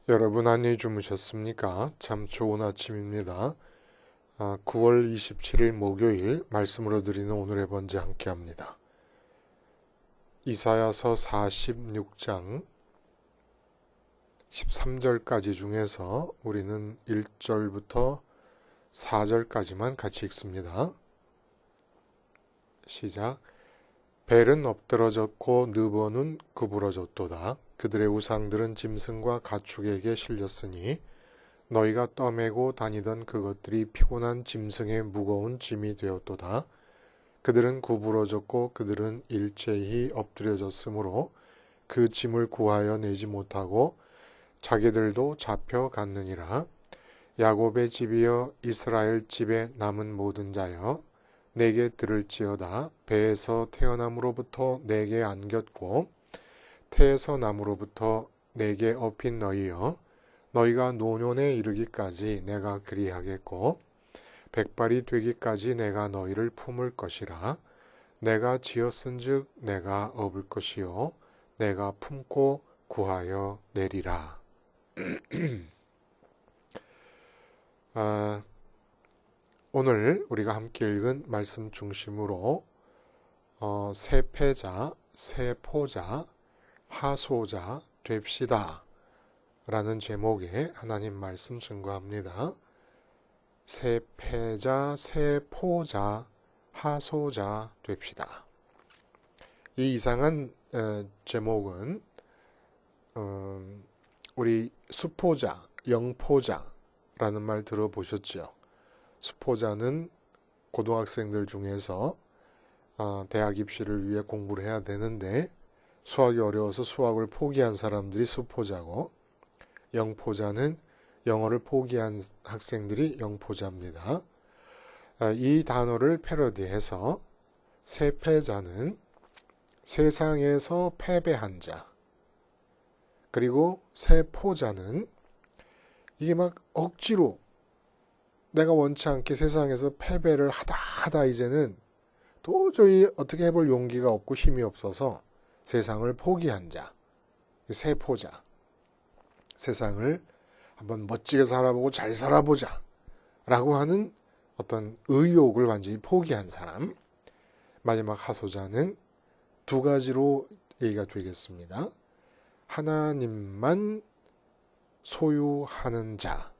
여러분 안녕히 주무셨습니까? 참 좋은 아침입니다. 9월 27일 목요일 말씀으로 드리는 오늘의 번제 함께 합니다. 이사야서 46장 13절까지 중에서 우리는 1절부터 4절까지만 같이 읽습니다. 시작. 벨은 엎드러졌고 느보는 구부러졌도다. 그들의 우상들은 짐승과 가축에게 실렸으니 너희가 떠매고 다니던 그것들이 피곤한 짐승의 무거운 짐이 되었도다. 그들은 구부러졌고 그들은 일제히 엎드려졌으므로 그 짐을 구하여 내지 못하고 자기들도 잡혀갔느니라. 야곱의 집이여 이스라엘 집에 남은 모든 자여 내게 들을지어다. 배에서 태어남으로부터 내게 안겼고 태에서 남으로부터 내게 업힌 너희여 너희가 노년에 이르기까지 내가 그리하겠고 백발이 되기까지 내가 너희를 품을 것이라. 내가 지었은즉 내가 업을 것이요 내가 품고 구하여 내리라. 오늘 우리가 함께 읽은 말씀 중심으로 세패자, 세포자, 하소자 됩시다 라는 제목의 하나님 말씀 증거합니다. 세패자, 세포자, 하소자 됩시다. 이 이상한 제목은 우리 수포자, 영포자라는 말 들어보셨죠? 수포자는 고등학생들 중에서 대학 입시를 위해 공부를 해야 되는데 수학이 어려워서 수학을 포기한 사람들이 수포자고, 영포자는 영어를 포기한 학생들이 영포자입니다. 이 단어를 패러디해서 세패자는 세상에서 패배한 자, 그리고 세포자는 이게 막 억지로 내가 원치 않게 세상에서 패배를 하다 이제는 도저히 어떻게 해볼 용기가 없고 힘이 없어서 세상을 포기한 자, 세포자. 세상을 한번 멋지게 살아보고 잘 살아보자 라고 하는 어떤 의욕을 완전히 포기한 사람. 마지막 하소자는 두 가지로 얘기가 되겠습니다. 하나님만 소유하는 자,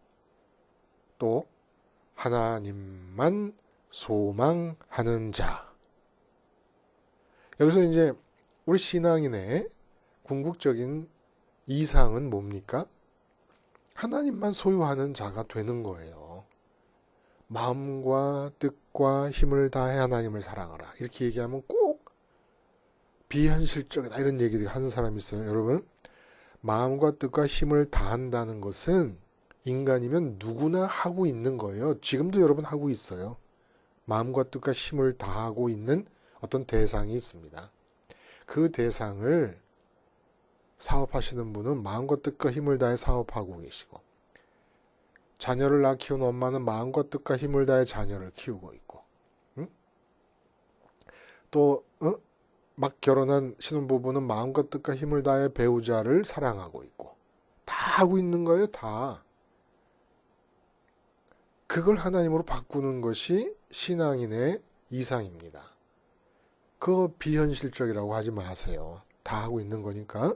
또 하나님만 소망하는 자. 여기서 이제 우리 신앙인의 궁극적인 이상은 뭡니까? 하나님만 소유하는 자가 되는 거예요. 마음과 뜻과 힘을 다해 하나님을 사랑하라. 이렇게 얘기하면 꼭 비현실적이다 이런 얘기를 하는 사람이 있어요. 여러분, 마음과 뜻과 힘을 다한다는 것은 인간이면 누구나 하고 있는 거예요. 지금도 여러분 하고 있어요. 마음과 뜻과 힘을 다하고 있는 어떤 대상이 있습니다. 그 대상을 사업하시는 분은 마음과 뜻과 힘을 다해 사업하고 계시고, 자녀를 낳아 키우는 엄마는 마음과 뜻과 힘을 다해 자녀를 키우고 있고, 또 막 결혼한 신혼부부는 마음과 뜻과 힘을 다해 배우자를 사랑하고 있고, 다 하고 있는 거예요. 다. 그걸 하나님으로 바꾸는 것이 신앙인의 이상입니다. 그거 비현실적이라고 하지 마세요. 다 하고 있는 거니까.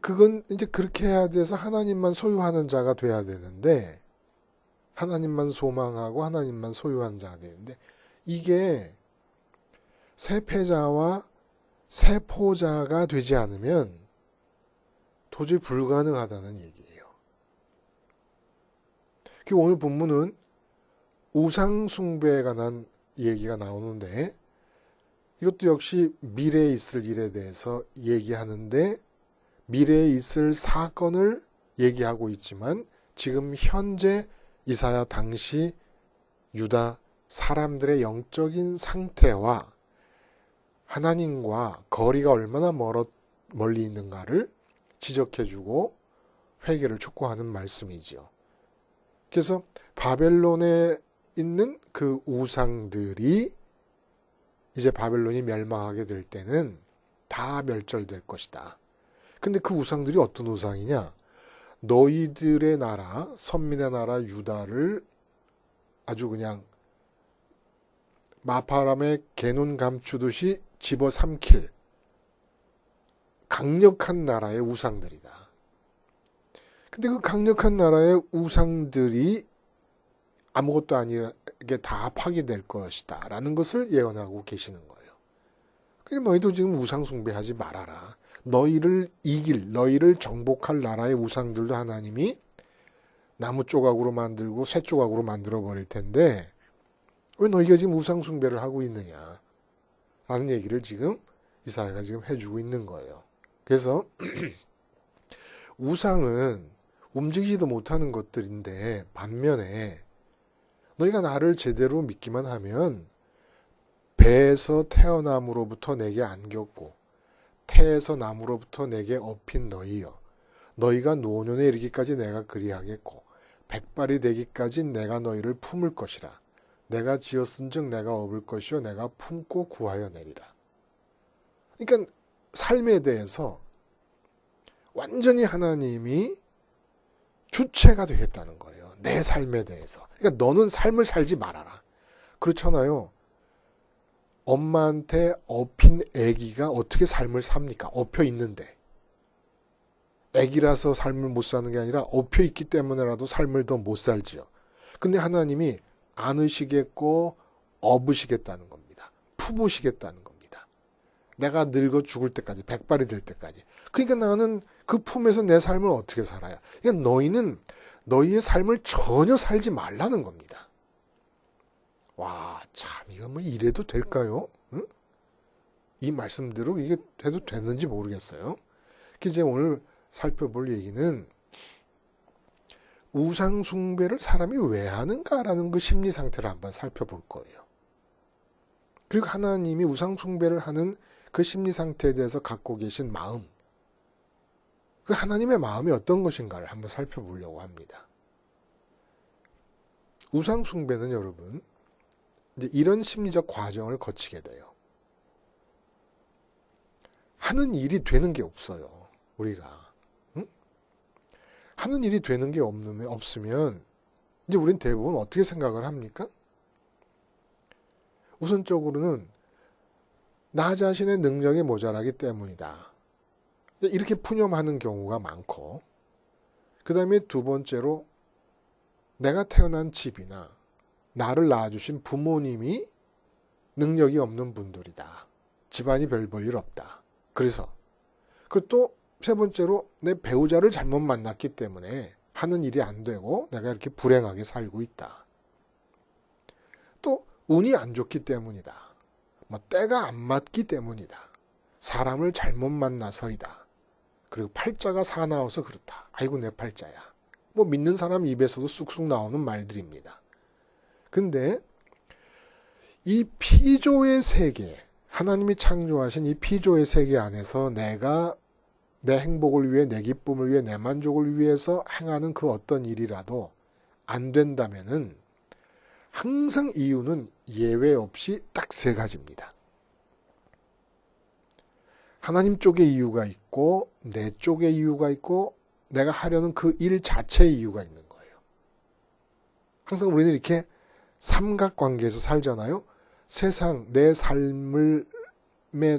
그건 이제 그렇게 해야 돼서 하나님만 소유하는 자가 돼야 되는데, 하나님만 소망하고 하나님만 소유한 자가 되는데, 이게 세패자와 세포자가 되지 않으면 도저히 불가능하다는 얘기예요. 오늘 본문은 우상숭배에 관한 얘기가 나오는데, 이것도 역시 미래에 있을 일에 대해서 얘기하는데, 미래에 있을 사건을 얘기하고 있지만 지금 현재 이사야 당시 유다 사람들의 영적인 상태와 하나님과 거리가 얼마나 멀리 있는가를 지적해주고 회개를 촉구하는 말씀이지요. 그래서 바벨론에 있는 그 우상들이 이제 바벨론이 멸망하게 될 때는 다 멸절될 것이다. 근데 그 우상들이 어떤 우상이냐? 너희들의 나라, 선민의 나라 유다를 아주 그냥 마파람에 개눈 감추듯이 집어삼킬 강력한 나라의 우상들이다. 근데 그 강력한 나라의 우상들이 아무것도 아니게 다 파괴될 것이다 라는 것을 예언하고 계시는 거예요. 그러니까 너희도 지금 우상 숭배하지 말아라. 너희를 이길, 너희를 정복할 나라의 우상들도 하나님이 나무 조각으로 만들고 쇠 조각으로 만들어 버릴 텐데 왜 너희가 지금 우상 숭배를 하고 있느냐 라는 얘기를 지금 이사야가 지금 해주고 있는 거예요. 그래서 우상은 움직이지도 못하는 것들인데 반면에 너희가 나를 제대로 믿기만 하면 배에서 태어남으로부터 내게 안겼고 태에서 남으로부터 내게 업힌 너희여 너희가 노년에 이르기까지 내가 그리하겠고 백발이 되기까지 내가 너희를 품을 것이라 내가 지었은즉 내가 업을 것이요 내가 품고 구하여 내리라. 그러니까 삶에 대해서 완전히 하나님이 주체가 되겠다는 거예요. 내 삶에 대해서. 그러니까 너는 삶을 살지 말아라. 그렇잖아요. 엄마한테 업힌 아기가 어떻게 삶을 삽니까? 업혀 있는데. 아기라서 삶을 못 사는 게 아니라 업혀 있기 때문에라도 삶을 더 못 살지요. 근데 하나님이 안으시겠고 업으시겠다는 겁니다. 품으시겠다는 겁니다. 내가 늙어 죽을 때까지, 백발이 될 때까지. 그러니까 나는 그 품에서 내 삶을 어떻게 살아요? 그러니까 너희는 너희의 삶을 전혀 살지 말라는 겁니다. 와, 참 이거 뭐 이래도 될까요? 응? 이 말씀대로 이게 해도 되는지 모르겠어요. 이제 오늘 살펴볼 얘기는 우상 숭배를 사람이 왜 하는가라는 그 심리 상태를 한번 살펴볼 거예요. 그리고 하나님이 우상 숭배를 하는 그 심리 상태에 대해서 갖고 계신 마음, 그 하나님의 마음이 어떤 것인가를 한번 살펴보려고 합니다. 우상 숭배는 여러분, 이제 이런 심리적 과정을 거치게 돼요. 하는 일이 되는 게 없어요. 우리가. 응? 하는 일이 되는 게 없으면 이제 우린 대부분 어떻게 생각을 합니까? 우선적으로는 나 자신의 능력이 모자라기 때문이다. 이렇게 푸념하는 경우가 많고, 그 다음에 두 번째로 내가 태어난 집이나 나를 낳아주신 부모님이 능력이 없는 분들이다. 집안이 별 볼 일 없다. 그래서 그리고 또 세 번째로 내 배우자를 잘못 만났기 때문에 하는 일이 안 되고 내가 이렇게 불행하게 살고 있다. 또 운이 안 좋기 때문이다. 뭐 때가 안 맞기 때문이다. 사람을 잘못 만나서이다. 그리고 팔자가 사나워서 그렇다. 아이고 내 팔자야. 뭐 믿는 사람 입에서도 쑥쑥 나오는 말들입니다. 근데 이 피조의 세계, 하나님이 창조하신 이 피조의 세계 안에서 내가 내 행복을 위해, 내 기쁨을 위해, 내 만족을 위해서 행하는 그 어떤 일이라도 안 된다면은 항상 이유는 예외 없이 딱 세 가지입니다. 하나님 쪽의 이유가 있고, 내 쪽의 이유가 있고, 내가 하려는 그 일 자체의 이유가 있는 거예요. 항상 우리는 이렇게 삼각관계에서 살잖아요. 세상, 내 삶의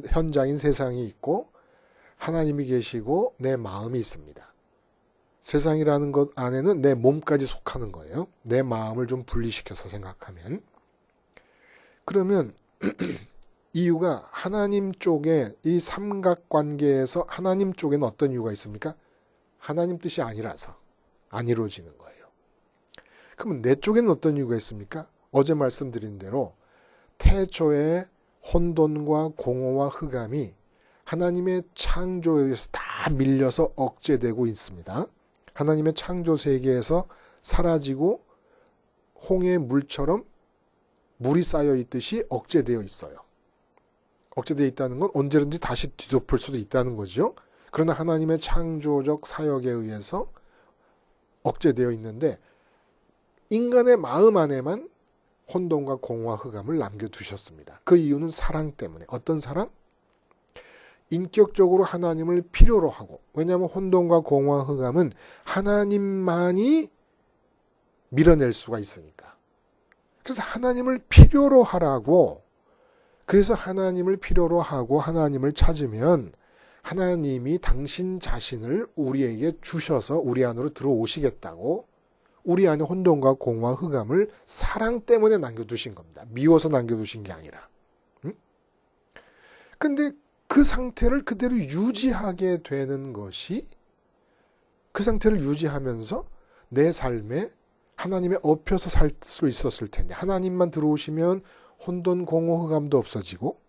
현장인 세상이 있고 하나님이 계시고 내 마음이 있습니다. 세상이라는 것 안에는 내 몸까지 속하는 거예요. 내 마음을 좀 분리시켜서 생각하면. 그러면 이유가 하나님 쪽에 이 삼각관계에서 하나님 쪽에는 어떤 이유가 있습니까? 하나님 뜻이 아니라서 안 이루어지는 거예요. 그러면 내 쪽에는 어떤 이유가 있습니까? 어제 말씀드린 대로 태초에 혼돈과 공허와 흑암이 하나님의 창조에 의해서 다 밀려서 억제되고 있습니다. 하나님의 창조 세계에서 사라지고 홍해 물처럼 물이 쌓여 있듯이 억제되어 있어요. 억제되어 있다는 건 언제든지 다시 뒤덮을 수도 있다는 거죠. 그러나 하나님의 창조적 사역에 의해서 억제되어 있는데 인간의 마음 안에만 혼돈과 공허와 흑암을 남겨두셨습니다. 그 이유는 사랑 때문에. 어떤 사랑? 인격적으로 하나님을 필요로 하고, 왜냐하면 혼돈과 공허와 흑암은 하나님만이 밀어낼 수가 있으니까. 그래서 하나님을 필요로 하라고, 그래서 하나님을 필요로 하고 하나님을 찾으면 하나님이 당신 자신을 우리에게 주셔서 우리 안으로 들어오시겠다고, 우리 안에 혼돈과 공허와 흑암을 사랑 때문에 남겨두신 겁니다. 미워서 남겨두신 게 아니라. 근데 그 상태를 그대로 유지하게 되는 것이, 그 상태를 유지하면서 내 삶에 하나님에 엎혀서 살 수 있었을 텐데, 하나님만 들어오시면 혼돈, 공허, 흑암도 없어지고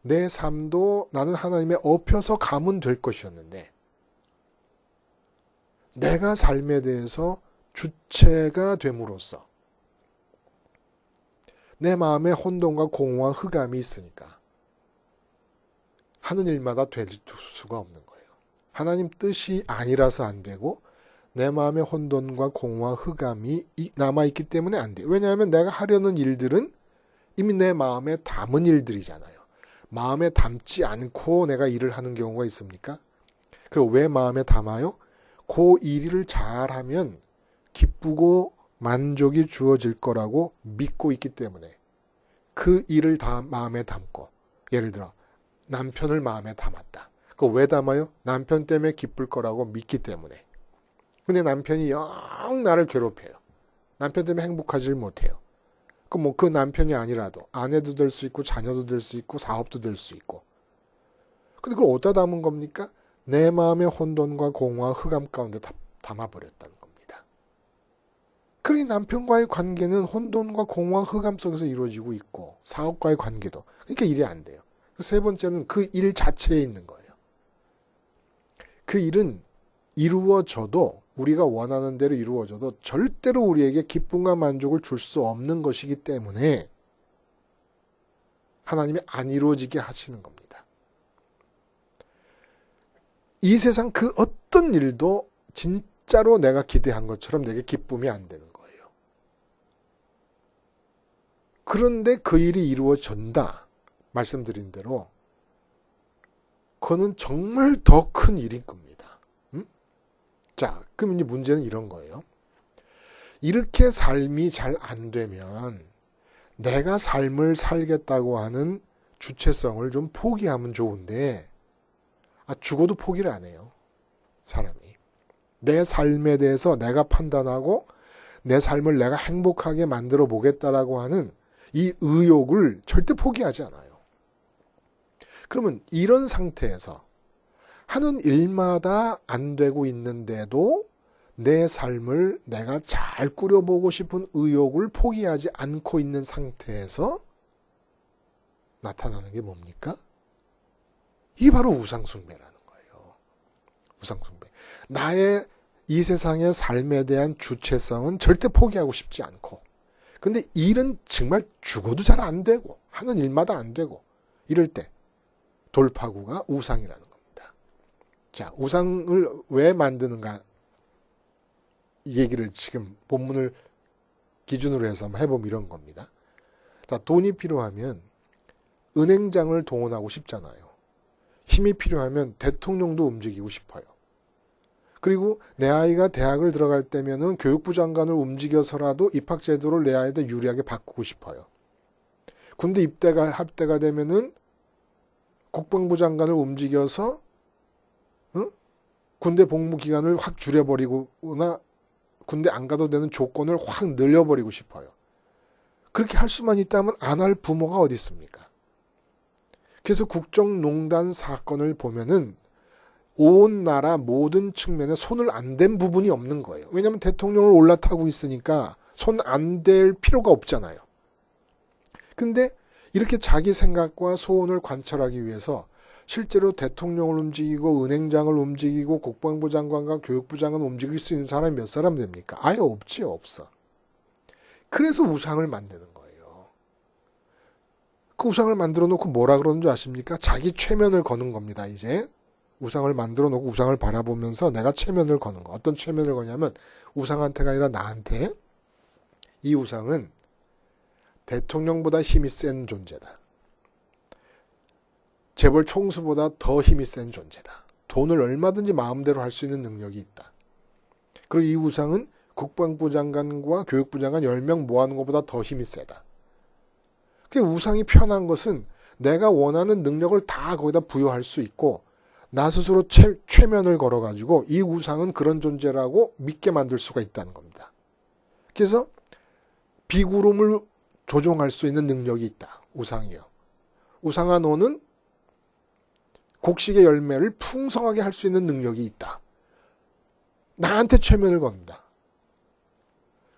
내 삶도 나는 하나님에 엎혀서 가면 될 것이었는데, 내가 삶에 대해서 주체가 됨으로써 내 마음에 혼돈과 공허와 흑암이 있으니까 하는 일마다 될 수가 없는 거예요. 하나님 뜻이 아니라서 안 되고 내 마음에 혼돈과 공허와 흑암이 남아있기 때문에 안 돼요. 왜냐하면 내가 하려는 일들은 이미 내 마음에 담은 일들이잖아요. 마음에 담지 않고 내가 일을 하는 경우가 있습니까? 그리고 왜 마음에 담아요? 그 일을 잘하면 기쁘고 만족이 주어질 거라고 믿고 있기 때문에 그 일을 다 마음에 담고, 예를 들어 남편을 마음에 담았다. 그거 왜 담아요? 남편 때문에 기쁠 거라고 믿기 때문에. 근데 남편이 영 나를 괴롭혀요. 남편 때문에 행복하지 못해요. 그럼 그 남편이 아니라도 아내도 될 수 있고 자녀도 될 수 있고 사업도 될 수 있고. 근데 그걸 어디다 담은 겁니까? 내 마음의 혼돈과 공허와 흑암 가운데 담아버렸다는 겁니다. 그러니 남편과의 관계는 혼돈과 공허와 흑암 속에서 이루어지고 있고, 사업과의 관계도. 그러니까 일이 안 돼요. 세 번째는 그 일 자체에 있는 거예요. 그 일은 이루어져도, 우리가 원하는 대로 이루어져도 절대로 우리에게 기쁨과 만족을 줄 수 없는 것이기 때문에 하나님이 안 이루어지게 하시는 겁니다. 이 세상 그 어떤 일도 진짜로 내가 기대한 것처럼 내게 기쁨이 안 되는 거예요. 그런데 그 일이 이루어진다. 말씀드린 대로 그거는 정말 더 큰 일인 겁니다. 자, 그럼 이제 문제는 이런 거예요. 이렇게 삶이 잘 안 되면 내가 삶을 살겠다고 하는 주체성을 좀 포기하면 좋은데, 죽어도 포기를 안 해요. 사람이. 내 삶에 대해서 내가 판단하고 내 삶을 내가 행복하게 만들어 보겠다라고 하는 이 의욕을 절대 포기하지 않아요. 그러면 이런 상태에서 하는 일마다 안 되고 있는데도 내 삶을 내가 잘 꾸려보고 싶은 의욕을 포기하지 않고 있는 상태에서 나타나는 게 뭡니까? 이게 바로 우상숭배라는 거예요. 우상숭배. 나의 이 세상의 삶에 대한 주체성은 절대 포기하고 싶지 않고, 근데 일은 정말 죽어도 잘 안 되고 하는 일마다 안 되고, 이럴 때 돌파구가 우상이라는 겁니다. 자, 우상을 왜 만드는가, 이 얘기를 지금 본문을 기준으로 해서 한번 해보면 이런 겁니다. 자, 돈이 필요하면 은행장을 동원하고 싶잖아요. 힘이 필요하면 대통령도 움직이고 싶어요. 그리고 내 아이가 대학을 들어갈 때면은 교육부 장관을 움직여서라도 입학 제도를 내 아이한테 유리하게 바꾸고 싶어요. 군대 합대가 되면은 국방부 장관을 움직여서 군대 복무 기간을 확 줄여버리거나 군대 안 가도 되는 조건을 확 늘려버리고 싶어요. 그렇게 할 수만 있다면 안 할 부모가 어디 있습니까? 그래서 국정농단 사건을 보면은 온 나라 모든 측면에 손을 안 댄 부분이 없는 거예요. 왜냐하면 대통령을 올라타고 있으니까 손 안 댈 필요가 없잖아요. 근데 이렇게 자기 생각과 소원을 관철하기 위해서 실제로 대통령을 움직이고 은행장을 움직이고 국방부 장관과 교육부 장관을 움직일 수 있는 사람이 몇 사람 됩니까? 아예 없지요, 없어. 그래서 우상을 만드는 거예요. 그 우상을 만들어 놓고 뭐라 그러는 줄 아십니까? 자기 최면을 거는 겁니다, 이제. 우상을 만들어 놓고 우상을 바라보면서 내가 최면을 거는 거. 어떤 최면을 거냐면 우상한테가 아니라 나한테, 이 우상은 대통령보다 힘이 센 존재다. 재벌 총수보다 더 힘이 센 존재다. 돈을 얼마든지 마음대로 할 수 있는 능력이 있다. 그리고 이 우상은 국방부 장관과 교육부 장관 10명 모아놓은 것보다 더 힘이 세다. 그 우상이 편한 것은 내가 원하는 능력을 다 거기다 부여할 수 있고 나 스스로 최면을 걸어가지고 이 우상은 그런 존재라고 믿게 만들 수가 있다는 겁니다. 그래서 비구름을 조종할 수 있는 능력이 있다. 우상이요. 우상아 너는 곡식의 열매를 풍성하게 할 수 있는 능력이 있다. 나한테 최면을 건다.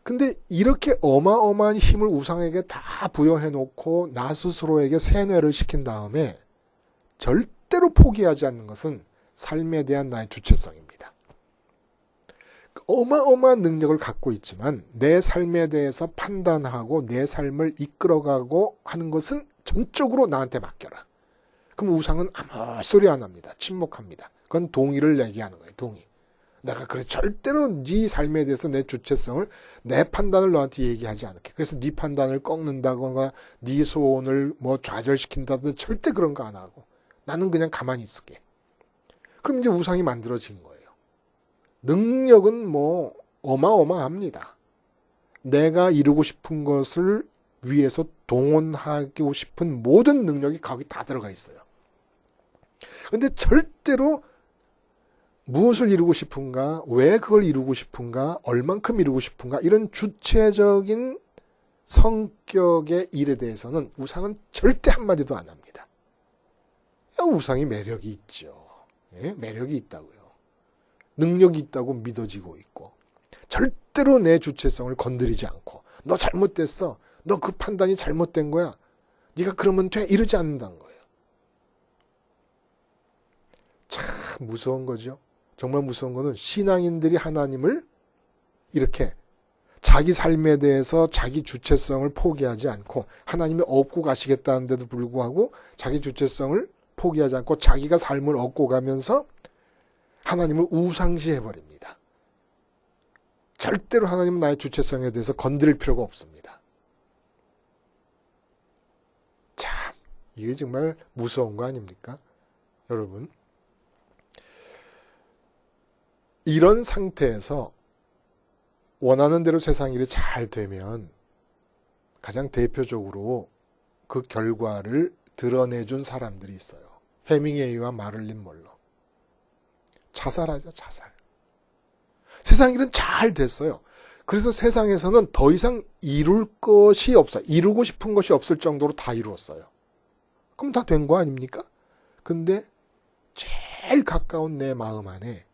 근데 이렇게 어마어마한 힘을 우상에게 다 부여해놓고 나 스스로에게 세뇌를 시킨 다음에 절대로 포기하지 않는 것은 삶에 대한 나의 주체성입니다. 어마어마한 능력을 갖고 있지만 내 삶에 대해서 판단하고 내 삶을 이끌어가고 하는 것은 전적으로 나한테 맡겨라. 그럼 우상은 아무 소리 안 합니다. 침묵합니다. 그건 동의를 내게 하는 거예요. 동의. 내가 그래 절대로 네 삶에 대해서 내 주체성을 내 판단을 너한테 얘기하지 않을게. 그래서 네 판단을 꺾는다거나 네 소원을 뭐 좌절시킨다든지 절대 그런 거 안 하고 나는 그냥 가만히 있을게. 그럼 이제 우상이 만들어진 거예요. 능력은 뭐 어마어마합니다. 내가 이루고 싶은 것을 위해서 동원하고 싶은 모든 능력이 거기 다 들어가 있어요. 근데 절대로 무엇을 이루고 싶은가, 왜 그걸 이루고 싶은가, 얼만큼 이루고 싶은가 이런 주체적인 성격의 일에 대해서는 우상은 절대 한마디도 안 합니다. 우상이 매력이 있죠. 예? 매력이 있다고요. 능력이 있다고 믿어지고 있고 절대로 내 주체성을 건드리지 않고 너 잘못됐어. 너 그 판단이 잘못된 거야. 네가 그러면 돼. 이러지 않는다는 거예요. 참 무서운 거죠. 정말 무서운 거는 신앙인들이 하나님을 이렇게 자기 삶에 대해서 자기 주체성을 포기하지 않고 하나님이 업고 가시겠다는데도 불구하고 자기 주체성을 포기하지 않고 자기가 삶을 얻고 가면서 하나님을 우상시해버립니다. 절대로 하나님은 나의 주체성에 대해서 건드릴 필요가 없습니다. 참 이게 정말 무서운 거 아닙니까? 여러분 이런 상태에서 원하는 대로 세상 일이 잘 되면 가장 대표적으로 그 결과를 드러내준 사람들이 있어요. 해밍웨이와 마를린 먼로. 자살하자, 자살. 세상 일은 잘 됐어요. 그래서 세상에서는 더 이상 이룰 것이 없어요. 이루고 싶은 것이 없을 정도로 다 이루었어요. 그럼 다 된 거 아닙니까? 근데 제일 가까운 내 마음 안에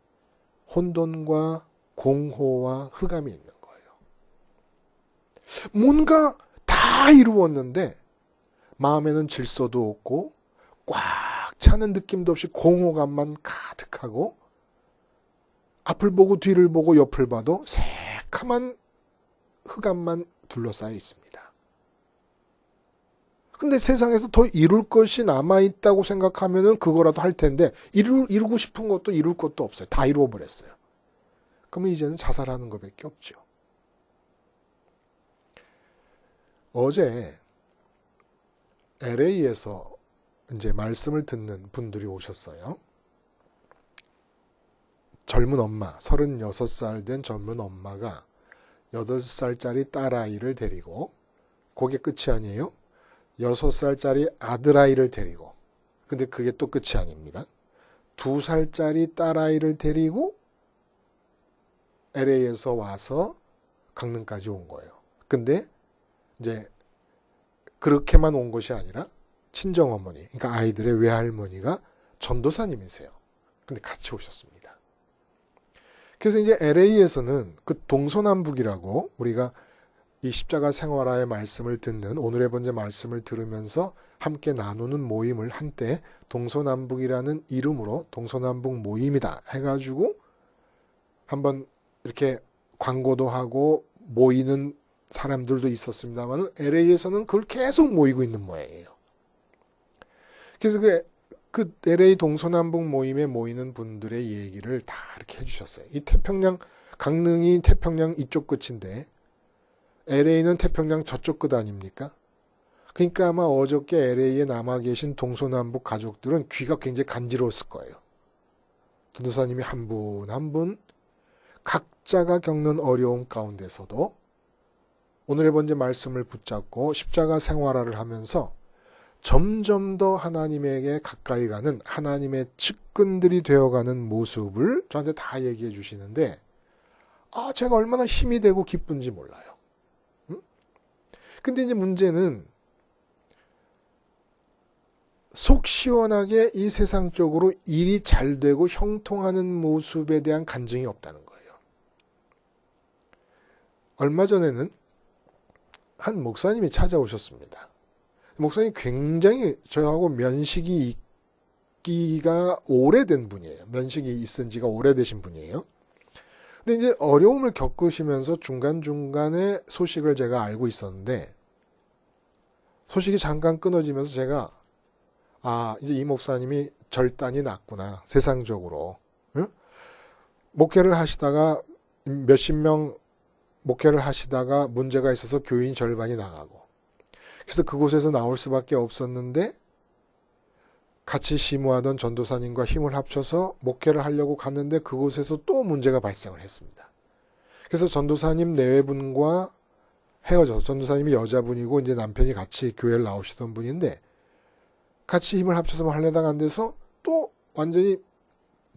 혼돈과 공허와 흑암이 있는 거예요. 뭔가 다 이루었는데 마음에는 질서도 없고 꽉 차는 느낌도 없이 공허감만 가득하고 앞을 보고 뒤를 보고 옆을 봐도 새카만 흑암만 둘러싸여 있습니다. 근데 세상에서 더 이룰 것이 남아있다고 생각하면은 그거라도 할 텐데 이루고 싶은 것도 이룰 것도 없어요. 다 이루어버렸어요. 그러면 이제는 자살하는 것밖에 없죠. 어제 LA에서 이제 말씀을 듣는 분들이 오셨어요. 젊은 엄마, 36살 된 젊은 엄마가 8살짜리 딸아이를 데리고 그게 끝이 아니에요. 6살짜리 아들아이를 데리고 근데 그게 또 끝이 아닙니다. 2살짜리 딸아이를 데리고 LA에서 와서 강릉까지 온 거예요. 근데 이제 그렇게만 온 것이 아니라 친정어머니, 그러니까 아이들의 외할머니가 전도사님이세요. 근데 같이 오셨습니다. 그래서 이제 LA에서는 그 동서남북이라고 우리가 이 십자가 생활화의 말씀을 듣는 오늘의 번째 말씀을 들으면서 함께 나누는 모임을 한때 동서남북이라는 이름으로 동서남북 모임이다 해가지고 한번 이렇게 광고도 하고 모이는 사람들도 있었습니다만 LA에서는 그걸 계속 모이고 있는 모양이에요. 그래서 그 LA 동서남북 모임에 모이는 분들의 얘기를 다 이렇게 해주셨어요. 이 태평양, 강릉이 태평양 이쪽 끝인데 LA는 태평양 저쪽 끝 아닙니까? 그러니까 아마 어저께 LA에 남아 계신 동서남북 가족들은 귀가 굉장히 간지러웠을 거예요. 전도사님이 한 분 한 분 각자가 겪는 어려움 가운데서도 오늘의 번째 말씀을 붙잡고 십자가 생활화를 하면서 점점 더 하나님에게 가까이 가는 하나님의 측근들이 되어가는 모습을 저한테 다 얘기해 주시는데 제가 얼마나 힘이 되고 기쁜지 몰라요. 근데 이제 문제는 속 시원하게 이 세상적으로 일이 잘 되고 형통하는 모습에 대한 간증이 없다는 거예요. 얼마 전에는 한 목사님이 찾아오셨습니다. 목사님 굉장히 저하고 면식이 있기가 오래된 분이에요. 면식이 있은 지가 오래되신 분이에요. 근데 이제 어려움을 겪으시면서 중간중간에 소식을 제가 알고 있었는데 소식이 잠깐 끊어지면서 제가 이제 이 목사님이 절단이 났구나. 세상적으로. 응? 목회를 하시다가 몇십 명 목회를 하시다가 문제가 있어서 교인 절반이 나가고 그래서 그곳에서 나올 수밖에 없었는데 같이 시무하던 전도사님과 힘을 합쳐서 목회를 하려고 갔는데 그곳에서 또 문제가 발생을 했습니다. 그래서 전도사님 내외분과 헤어져서 전도사님이 여자분이고 이제 남편이 같이 교회를 나오시던 분인데 같이 힘을 합쳐서 하려다가 안 돼서 또 완전히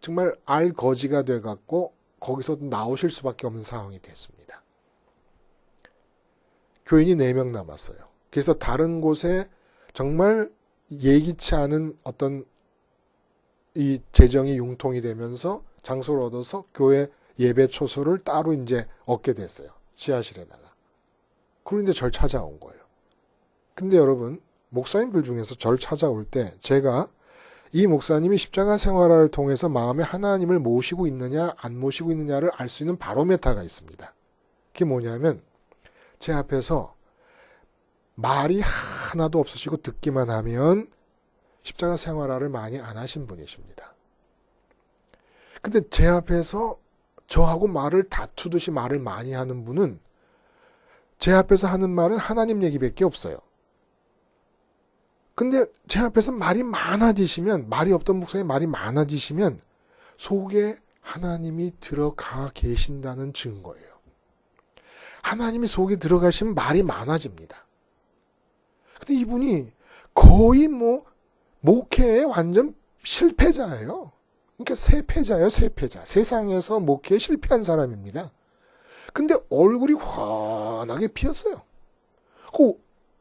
정말 알거지가 돼갖고 거기서 나오실 수밖에 없는 상황이 됐습니다. 교인이 4명 남았어요. 그래서 다른 곳에 정말 예기치 않은 어떤 이 재정이 융통이 되면서 장소를 얻어서 교회 예배 초소를 따로 이제 얻게 됐어요. 지하실에다가. 그런데 절 찾아온 거예요. 근데 여러분, 목사님들 중에서 절 찾아올 때 제가 이 목사님이 십자가 생활을 통해서 마음에 하나님을 모시고 있느냐 안 모시고 있느냐를 알 수 있는 바로메타가 있습니다. 그게 뭐냐면 제 앞에서 말이 하나도 없으시고 듣기만 하면 십자가 생활화를 많이 안 하신 분이십니다. 근데 제 앞에서 저하고 말을 다투듯이 말을 많이 하는 분은 제 앞에서 하는 말은 하나님 얘기밖에 없어요. 근데 제 앞에서 말이 많아지시면 말이 없던 목사님 말이 많아지시면 속에 하나님이 들어가 계신다는 증거예요. 하나님이 속에 들어가시면 말이 많아집니다. 근데 이분이 거의 목회의 완전 실패자예요. 그러니까 세패자예요, 세패자. 세상에서 목회에 실패한 사람입니다. 근데 얼굴이 환하게 피었어요.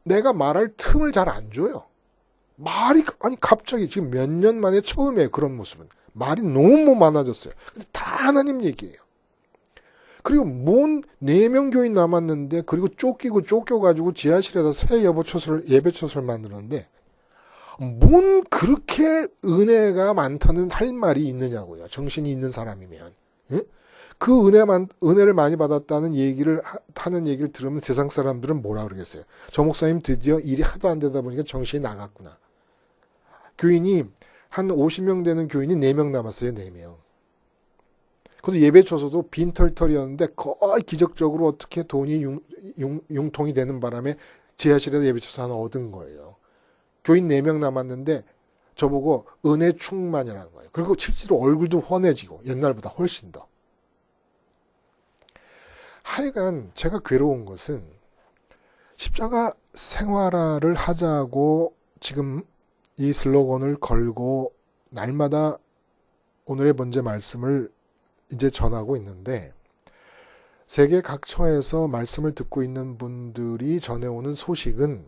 내가 말할 틈을 잘 안 줘요. 갑자기 지금 몇 년 만에 처음이에요, 그런 모습은. 말이 너무 많아졌어요. 근데 다 하나님 얘기예요. 그리고 4명 교인 남았는데, 그리고 쫓겨가지고 지하실에다 새 예배 초소를 만들었는데, 그렇게 은혜가 많다는 할 말이 있느냐고요. 정신이 있는 사람이면. 예? 그 은혜를 많이 받았다는 하는 얘기를 들으면 세상 사람들은 뭐라 그러겠어요. 저 목사님 드디어 일이 하도 안 되다 보니까 정신이 나갔구나. 교인이 한 50명 되는 교인이 4명 남았어요. 4명. 그것도 예배 초소도 빈털털이었는데 거의 기적적으로 어떻게 돈이 융통이 되는 바람에 지하실에서 예배 초소 하나 얻은 거예요. 교인 4명 남았는데 저보고 은혜 충만이라는 거예요. 그리고 실제로 얼굴도 환해지고 옛날보다 훨씬 더. 하여간 제가 괴로운 것은 십자가 생활화를 하자고 지금 이 슬로건을 걸고 날마다 오늘의 번째 말씀을 이제 전하고 있는데 세계 각처에서 말씀을 듣고 있는 분들이 전해오는 소식은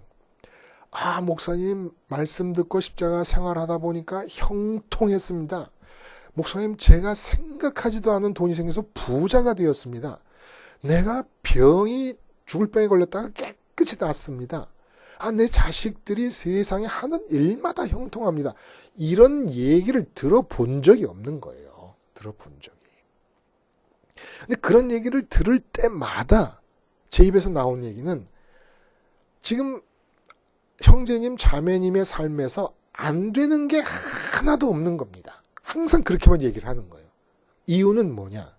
목사님 말씀 듣고 십자가 생활하다 보니까 형통했습니다. 목사님 제가 생각하지도 않은 돈이 생겨서 부자가 되었습니다. 내가 죽을 병에 걸렸다가 깨끗이 낫습니다. 내 자식들이 세상에 하는 일마다 형통합니다. 이런 얘기를 들어본 적이 없는 거예요. 들어본 적이. 근데 그런 얘기를 들을 때마다 제 입에서 나온 얘기는 지금 형제님, 자매님의 삶에서 안 되는 게 하나도 없는 겁니다. 항상 그렇게만 얘기를 하는 거예요. 이유는 뭐냐?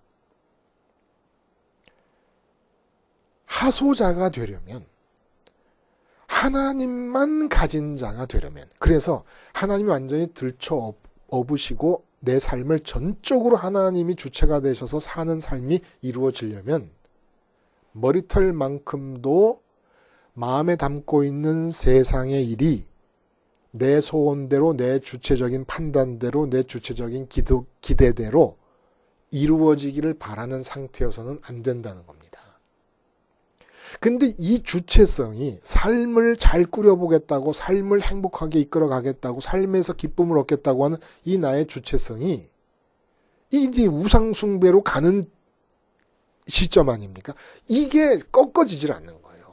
하소자가 되려면 하나님만 가진 자가 되려면, 그래서 하나님이 완전히 들쳐 업으시고 내 삶을 전적으로 하나님이 주체가 되셔서 사는 삶이 이루어지려면 머리털만큼도 마음에 담고 있는 세상의 일이 내 소원대로, 내 주체적인 판단대로, 내 주체적인 기대대로 이루어지기를 바라는 상태여서는 안 된다는 겁니다. 근데 이 주체성이 삶을 잘 꾸려보겠다고, 삶을 행복하게 이끌어가겠다고, 삶에서 기쁨을 얻겠다고 하는 이 나의 주체성이 이제 우상숭배로 가는 시점 아닙니까? 이게 꺾어지질 않는 거예요.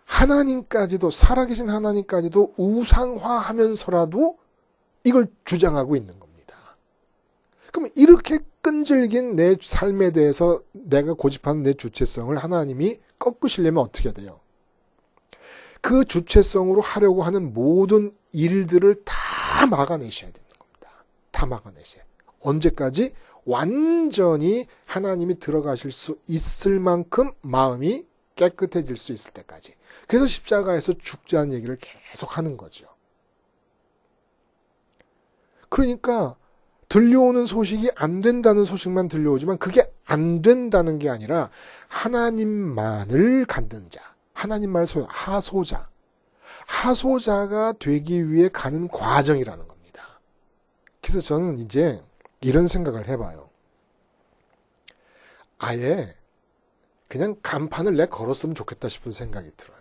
하나님까지도, 살아계신 하나님까지도 우상화하면서라도 이걸 주장하고 있는 겁니다. 그럼 이렇게 끈질긴 내 삶에 대해서 내가 고집하는 내 주체성을 하나님이 꺾으시려면 어떻게 돼요? 그 주체성으로 하려고 하는 모든 일들을 다 막아내셔야 되는 겁니다. 다 막아내셔야. 언제까지? 완전히 하나님이 들어가실 수 있을 만큼 마음이 깨끗해질 수 있을 때까지. 그래서 십자가에서 죽자는 얘기를 계속 하는 거죠. 그러니까 들려오는 소식이 안 된다는 소식만 들려오지만 그게 안 된다는 게 아니라 하나님만을 갖는 자, 하나님만을 소유, 하소자가 되기 위해 가는 과정이라는 겁니다. 그래서 저는 이제 이런 생각을 해봐요. 아예 그냥 간판을 내 걸었으면 좋겠다 싶은 생각이 들어요.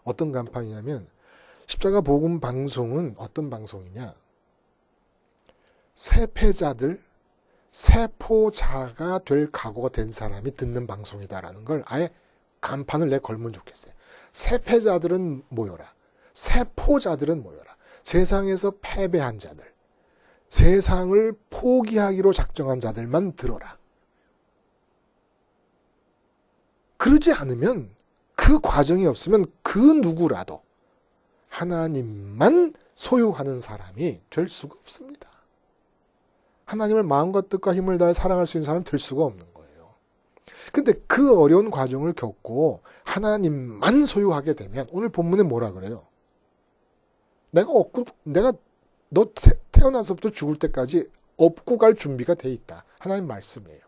어떤 간판이냐면 십자가 복음 방송은 어떤 방송이냐? 세패자들, 세포자가 될 각오가 된 사람이 듣는 방송이다라는 걸 아예 간판을 내 걸면 좋겠어요. 세패자들은 모여라. 세포자들은 모여라. 세상에서 패배한 자들, 세상을 포기하기로 작정한 자들만 들어라. 그러지 않으면, 그 과정이 없으면 그 누구라도 하나님만 소유하는 사람이 될 수가 없습니다. 하나님을 마음과 뜻과 힘을 다해 사랑할 수 있는 사람은 될 수가 없는 거예요. 근데 그 어려운 과정을 겪고 하나님만 소유하게 되면, 오늘 본문에 뭐라 그래요? 내가 너 태어나서부터 죽을 때까지 업고 갈 준비가 돼 있다. 하나님 말씀이에요.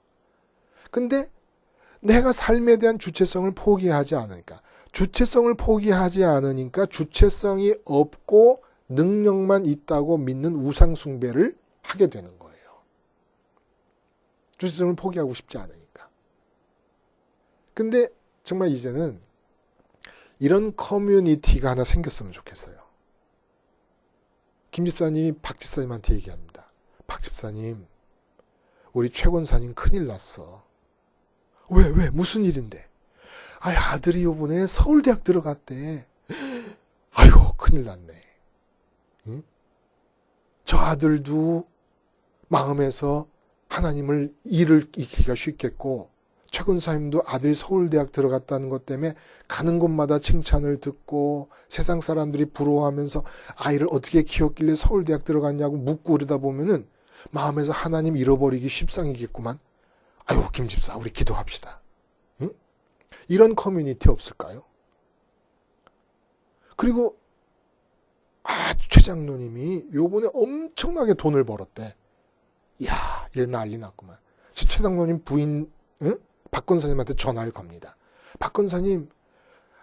근데 내가 삶에 대한 주체성을 포기하지 않으니까, 주체성이 없고 능력만 있다고 믿는 우상숭배를 하게 되는 거예요. 주체성을 포기하고 싶지 않으니까. 근데 정말 이제는 이런 커뮤니티가 하나 생겼으면 좋겠어요. 김 집사님이 박 집사님한테 얘기합니다. 박 집사님, 우리 최 권사님 큰일 났어. 왜? 무슨 일인데? 아들이 요번에 서울대학 들어갔대. 아이고, 큰일 났네. 응? 저 아들도 마음에서 하나님을 잃기가 쉽겠고, 최 권사님도 아들이 서울대학 들어갔다는 것 때문에 가는 곳마다 칭찬을 듣고 세상 사람들이 부러워하면서 아이를 어떻게 키웠길래 서울대학 들어갔냐고 묻고 그러다 보면은 마음에서 하나님 잃어버리기 십상이겠구만. 아유, 김 집사, 우리 기도합시다. 응? 이런 커뮤니티 없을까요? 그리고 최 장로님이 요번에 엄청나게 돈을 벌었대. 이야, 얘 난리 났구만. 최 장로님 부인 박 권사님한테 전화를 겁니다. 박 권사님,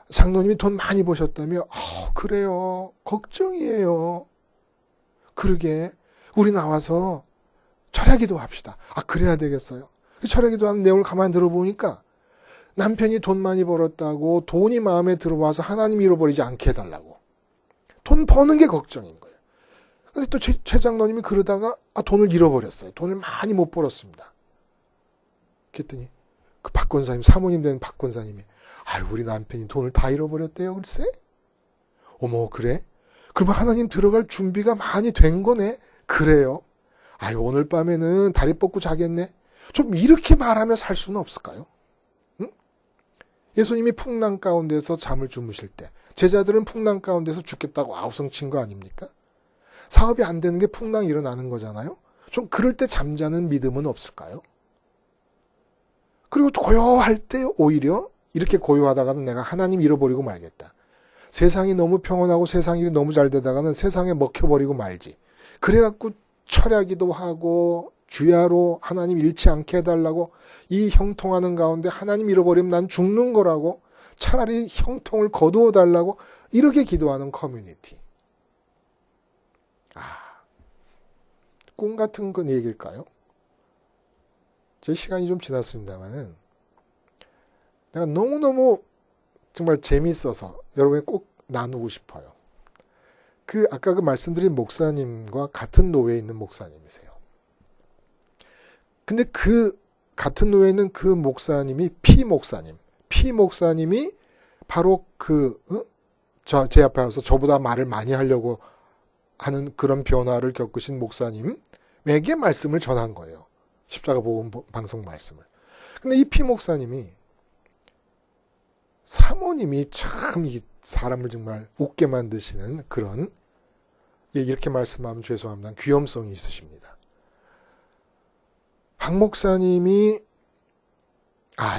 장로님이 돈 많이 버셨다며? 그래요. 걱정이에요. 그러게 우리 나와서 철야기도 합시다. 그래야 되겠어요. 철야기도 하는 내용을 가만히 들어보니까 남편이 돈 많이 벌었다고 돈이 마음에 들어와서 하나님 잃어버리지 않게 해달라고. 돈 버는 게 걱정인 거예요. 근데 또 최 장로님이 그러다가 돈을 잃어버렸어요. 돈을 많이 못 벌었습니다. 그랬더니 그 박 권사님, 사모님 되는 박 권사님이 우리 남편이 돈을 다 잃어버렸대요. 글쎄? 어머, 그래? 그러면 하나님 들어갈 준비가 많이 된 거네. 그래요? 오늘 밤에는 다리 뻗고 자겠네. 좀 이렇게 말하며 살 수는 없을까요? 응? 예수님이 풍랑 가운데서 잠을 주무실 때 제자들은 풍랑 가운데서 죽겠다고 아우성친 거 아닙니까? 사업이 안 되는 게 풍랑이 일어나는 거잖아요. 좀 그럴 때 잠자는 믿음은 없을까요? 그리고 고요할 때 오히려 이렇게 고요하다가는 내가 하나님 잃어버리고 말겠다. 세상이 너무 평온하고 세상 일이 너무 잘 되다가는 세상에 먹혀버리고 말지. 그래갖고 철야기도 하고 주야로 하나님 잃지 않게 해달라고 이 형통하는 가운데 하나님 잃어버리면 난 죽는 거라고 차라리 형통을 거두어 달라고 이렇게 기도하는 커뮤니티. 꿈 같은 건 얘기일까요? 제 시간이 좀 지났습니다만은 내가 너무너무 정말 재밌어서 여러분이 꼭 나누고 싶어요. 아까 말씀드린 목사님과 같은 노예에 있는 목사님이세요. 근데 같은 노예에 있는 그 목사님이 피 목사님이 바로 제 앞에 와서 저보다 말을 많이 하려고 하는 그런 변화를 겪으신 목사님에게 말씀을 전한 거예요. 십자가 복음 방송 말씀을. 근데 이 피 목사님이 사모님이 참 이 사람을 정말 웃게 만드시는 그런, 이렇게 말씀하면 죄송합니다. 귀염성이 있으십니다. 박 목사님이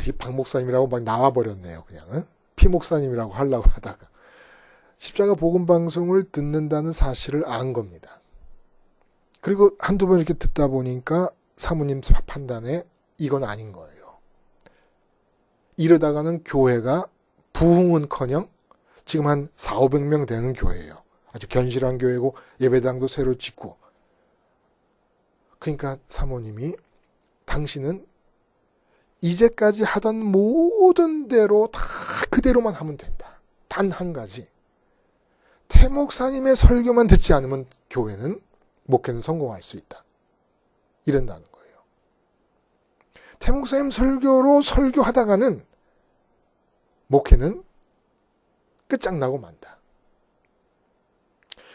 이 박 목사님이라고 막 나와버렸네요. 그냥 피 목사님이라고 하려고 하다가 십자가 복음 방송을 듣는다는 사실을 안 겁니다. 그리고 한두 번 이렇게 듣다 보니까 사모님 판단에 이건 아닌 거예요. 이러다가는 교회가 부흥은커녕 지금 한 400~500명 되는 교회예요. 아주 견실한 교회고 예배당도 새로 짓고. 그러니까 사모님이 당신은 이제까지 하던 모든 대로 다 그대로만 하면 된다. 단 한 가지. 태 목사님의 설교만 듣지 않으면 목회는 성공할 수 있다. 이런다는 거예요. 태 목사님 설교로 설교하다가는 목회는 끝장나고 만다.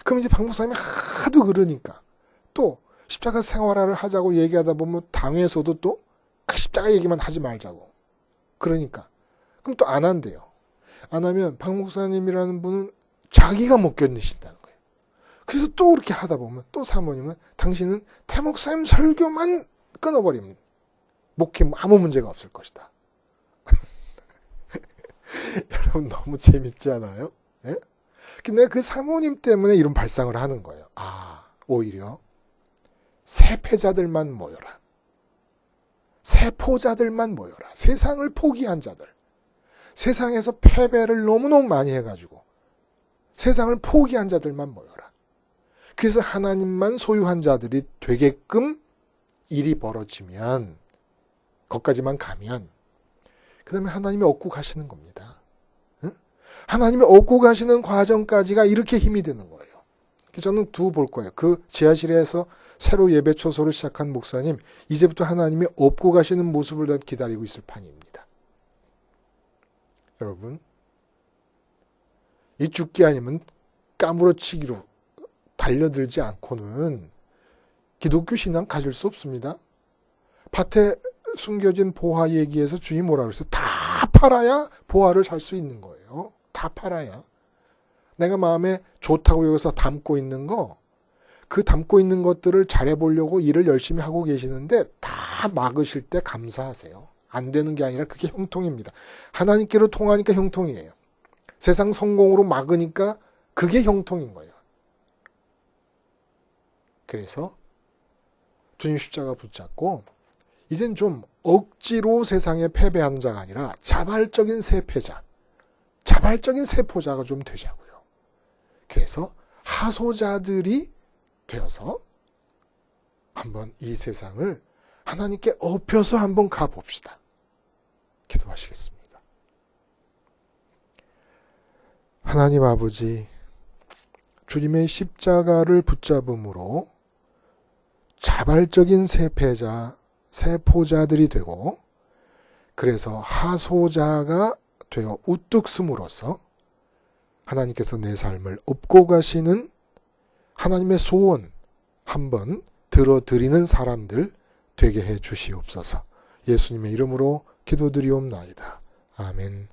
그럼 이제 박 목사님이 하도 그러니까 또 십자가 생활화를 하자고 얘기하다 보면 당에서도 또 십자가 얘기만 하지 말자고. 그러니까 그럼 또 안 한대요. 안 하면 박 목사님이라는 분은 자기가 못 견디신다는 거예요. 그래서 또 그렇게 하다 보면 또 사모님은 당신은 태 목사님 설교만 끊어버리면 목회 아무 문제가 없을 것이다. 여러분 너무 재밌지 않아요? 예? 근데 그 사모님 때문에 이런 발상을 하는 거예요. 오히려 세패자들만 모여라. 세포자들만 모여라. 세상을 포기한 자들. 세상에서 패배를 너무너무 많이 해가지고 세상을 포기한 자들만 모여라. 그래서 하나님만 소유한 자들이 되게끔 일이 벌어지면, 거기까지만 가면 그 다음에 하나님이 얻고 가시는 겁니다. 하나님이 얻고 가시는 과정까지가 이렇게 힘이 드는 거예요. 저는 볼 거예요. 지하실에서 새로 예배 초소를 시작한 목사님, 이제부터 하나님이 얻고 가시는 모습을 기다리고 있을 판입니다. 여러분, 이 죽기 아니면 까무러치기로 달려들지 않고는 기독교 신앙 가질 수 없습니다. 밭에 숨겨진 보화 얘기에서 주님 뭐라 그랬어요? 다 팔아야 보화를 살 수 있는 거예요. 다 팔아야. 내가 마음에 좋다고 여기서 담고 있는 거, 그 담고 있는 것들을 잘해보려고 일을 열심히 하고 계시는데 다 막으실 때 감사하세요. 안 되는 게 아니라 그게 형통입니다. 하나님께로 통하니까 형통이에요. 세상 성공으로 막으니까 그게 형통인 거예요. 그래서 주님 십자가 붙잡고 이젠 좀 억지로 세상에 패배하는 자가 아니라 자발적인 세패자, 자발적인 세포자가 좀 되자고요. 그래서 하소자들이 되어서 한번 이 세상을 하나님께 업혀서 한번 가봅시다. 기도하시겠습니다. 하나님 아버지, 주님의 십자가를 붙잡음으로 자발적인 세패자, 세포자들이 되고, 그래서 하소자가 되어 우뚝 숨으로써 하나님께서 내 삶을 업고 가시는 하나님의 소원 한번 들어드리는 사람들 되게 해 주시옵소서. 예수님의 이름으로 기도드리옵나이다. 아멘.